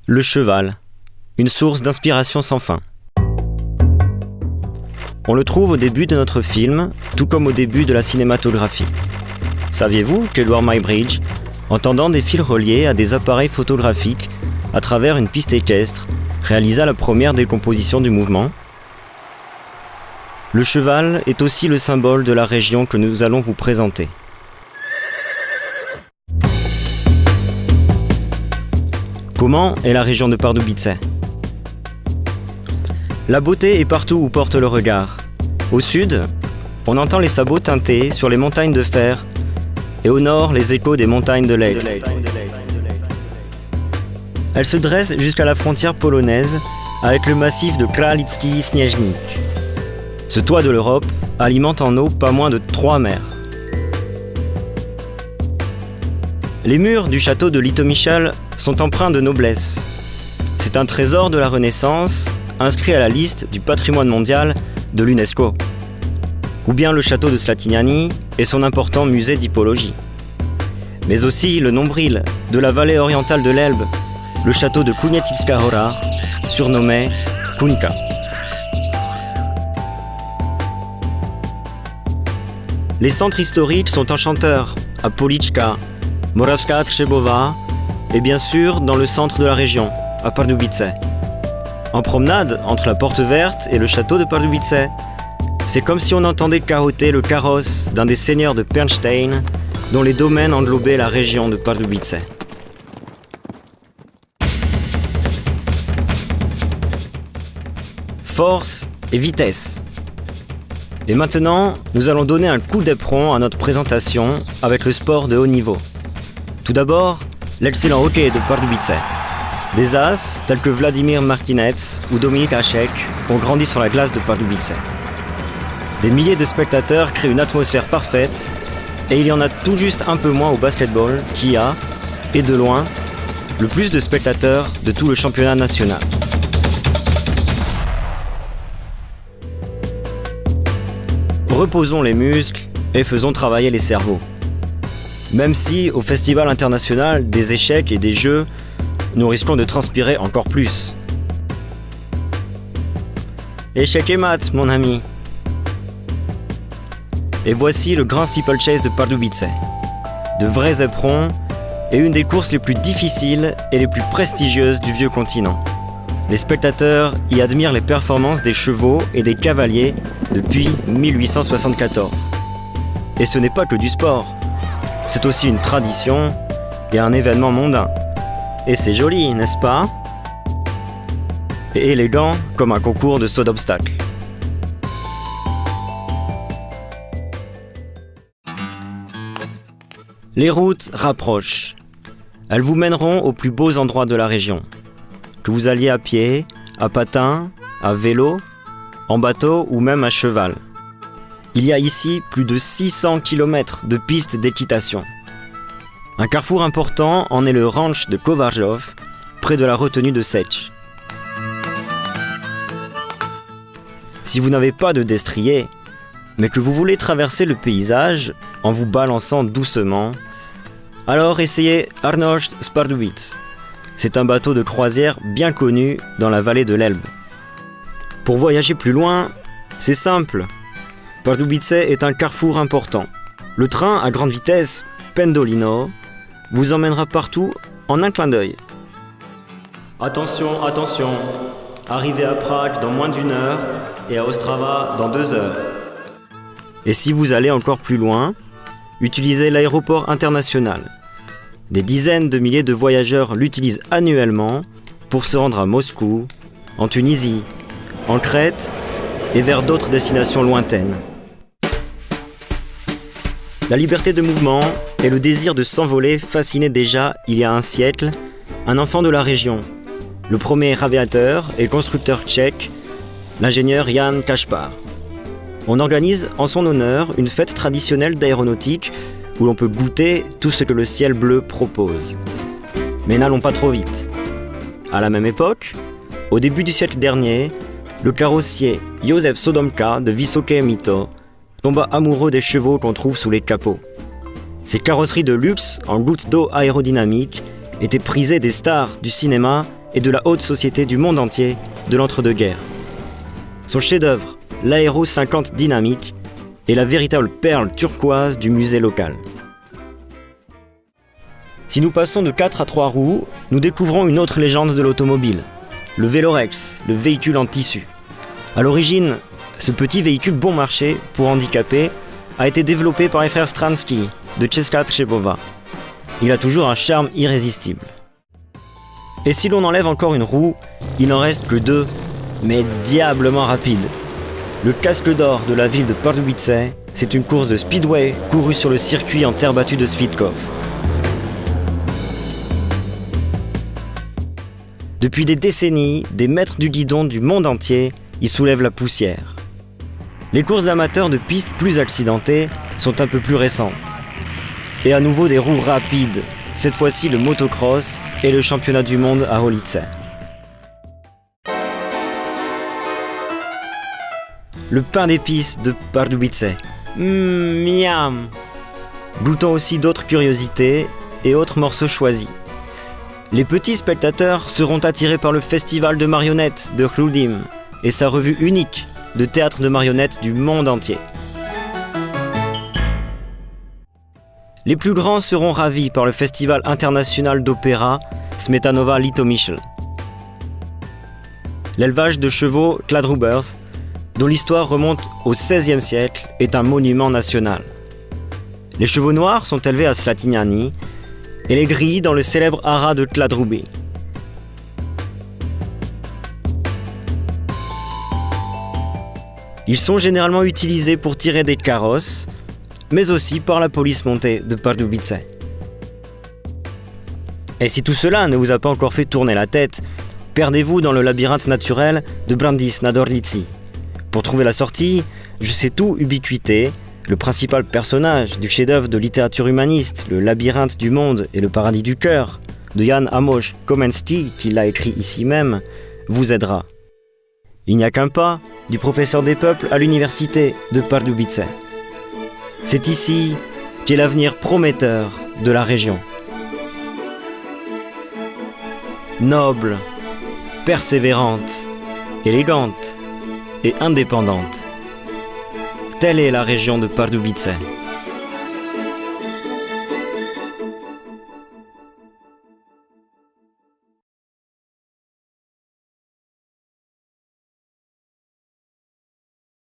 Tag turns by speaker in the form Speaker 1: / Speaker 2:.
Speaker 1: Le cheval, une source d'inspiration sans fin. On le trouve au début de notre film, tout comme au début de la cinématographie. Saviez-vous qu'Edward Muybridge, en tendant des fils reliés à des appareils photographiques à travers une piste équestre, réalisa la première décomposition du mouvement ? Le cheval est aussi le symbole de la région que nous allons vous présenter. Comment est la région de Pardubice ? La beauté est partout où porte le regard. Au sud, on entend les sabots teintés sur les montagnes de fer et au nord, les échos des montagnes de Lech. Elle se dresse jusqu'à la frontière polonaise avec le massif de Kralicki Śnieżnik. Ce toit de l'Europe alimente en eau pas moins de 3 mers. Les murs du château de Litomyszl sont empreints de noblesse. C'est un trésor de la Renaissance, inscrit à la liste du patrimoine mondial de l'UNESCO. Ou bien le château de Slatignani et son important musée d'hippologie. Mais aussi le nombril de la vallée orientale de l'Elbe, le château de Kuniecicka Hora, surnommé Kunka. Les centres historiques sont enchanteurs, à Policzka, Morawska Trzebowa et bien sûr dans le centre de la région, à Pardubice. En promenade entre la Porte Verte et le château de Pardubice, c'est comme si on entendait cahoter le carrosse d'un des seigneurs de Pernstein dont les domaines englobaient la région de Pardubice. Force et vitesse. Et maintenant, nous allons donner un coup d'éperon à notre présentation avec le sport de haut niveau. Tout d'abord, l'excellent hockey de Pardubice. Des as tels que Vladimir Martinez ou Dominik Hasek ont grandi sur la glace de Pardubice. Des milliers de spectateurs créent une atmosphère parfaite et il y en a tout juste un peu moins au basketball qui a, et de loin, le plus de spectateurs de tout le championnat national. Reposons les muscles et faisons travailler les cerveaux. Même si, au Festival international des échecs et des jeux, nous risquons de transpirer encore plus. Échec et maths, mon ami. Et voici le grand steeplechase de Pardubice. De vrais éperons et une des courses les plus difficiles et les plus prestigieuses du vieux continent. Les spectateurs y admirent les performances des chevaux et des cavaliers depuis 1874. Et ce n'est pas que du sport, c'est aussi une tradition et un événement mondain. Et c'est joli, n'est-ce pas ? Et élégant comme un concours de saut d'obstacles. Les routes rapprochent. Elles vous mèneront aux plus beaux endroits de la région. Que vous alliez à pied, à patin, à vélo, en bateau ou même à cheval. Il y a ici plus de 600 km de pistes d'équitation. Un carrefour important en est le ranch de Kowarzew, près de la retenue de Sech. Si vous n'avez pas de destrier, mais que vous voulez traverser le paysage en vous balançant doucement, alors essayez Arnold Spardubice. C'est un bateau de croisière bien connu dans la vallée de l'Elbe. Pour voyager plus loin, c'est simple. Pardubice est un carrefour important. Le train à grande vitesse, Pendolino, vous emmènera partout en un clin d'œil. Attention, attention, arrivez à Prague dans moins d'1 heure et à Ostrava dans 2 heures. Et si vous allez encore plus loin, utilisez l'aéroport international. Des dizaines de milliers de voyageurs l'utilisent annuellement pour se rendre à Moscou, en Tunisie, en Crète et vers d'autres destinations lointaines. La liberté de mouvement et le désir de s'envoler fascinaient déjà, il y a un siècle, un enfant de la région, le premier aviateur et constructeur tchèque, l'ingénieur Jan Kaspar. On organise en son honneur une fête traditionnelle d'aéronautique où l'on peut goûter tout ce que le ciel bleu propose. Mais n'allons pas trop vite. À la même époque, au début du siècle dernier, le carrossier Józef Sodomka de Wysokie Mito tomba amoureux des chevaux qu'on trouve sous les capots. Ces carrosseries de luxe en gouttes d'eau aérodynamiques étaient prisées des stars du cinéma et de la haute société du monde entier de l'entre-deux-guerres. Son chef-d'œuvre, l'Aéro 50 dynamique, est la véritable perle turquoise du musée local. Si nous passons de 4 à 3 roues, nous découvrons une autre légende de l'automobile, le Velorex, le véhicule en tissu. À l'origine, ce petit véhicule bon marché pour handicapés a été développé par les frères Stransky de Česká Třebová. Il a toujours un charme irrésistible. Et si l'on enlève encore une roue, il n'en reste que 2, mais diablement rapides. Le casque d'or de la ville de Pardubice, c'est une course de speedway courue sur le circuit en terre battue de Svitkov. Depuis des décennies, des maîtres du guidon du monde entier y soulèvent la poussière. Les courses d'amateurs de pistes plus accidentées sont un peu plus récentes. Et à nouveau des roues rapides, cette fois-ci le motocross et le championnat du monde à Holice. Le pain d'épices de Pardubice. Miam. Goûtons aussi d'autres curiosités et autres morceaux choisis. Les petits spectateurs seront attirés par le festival de marionnettes de Hludim et sa revue unique de théâtre de marionnettes du monde entier. Les plus grands seront ravis par le festival international d'opéra Smetanova Litomyśl. L'élevage de chevaux Kladrubers, dont l'histoire remonte au XVIe siècle, est un monument national. Les chevaux noirs sont élevés à Slatyniany et les gris dans le célèbre haras de Kladruby. Ils sont généralement utilisés pour tirer des carrosses, mais aussi par la police montée de Pardubice. Et si tout cela ne vous a pas encore fait tourner la tête, perdez-vous dans le labyrinthe naturel de Brandis nad Orlicí. Pour trouver la sortie, je sais tout ubiquité, le principal personnage du chef-d'œuvre de littérature humaniste, le labyrinthe du monde et le paradis du cœur, de Jan Amos Komenski, qui l'a écrit ici même, vous aidera. Il n'y a qu'un pas du professeur des peuples à l'université de Pardubice. C'est ici qu'est l'avenir prometteur de la région. Noble, persévérante, élégante et indépendante. Telle est la région de Pardubice.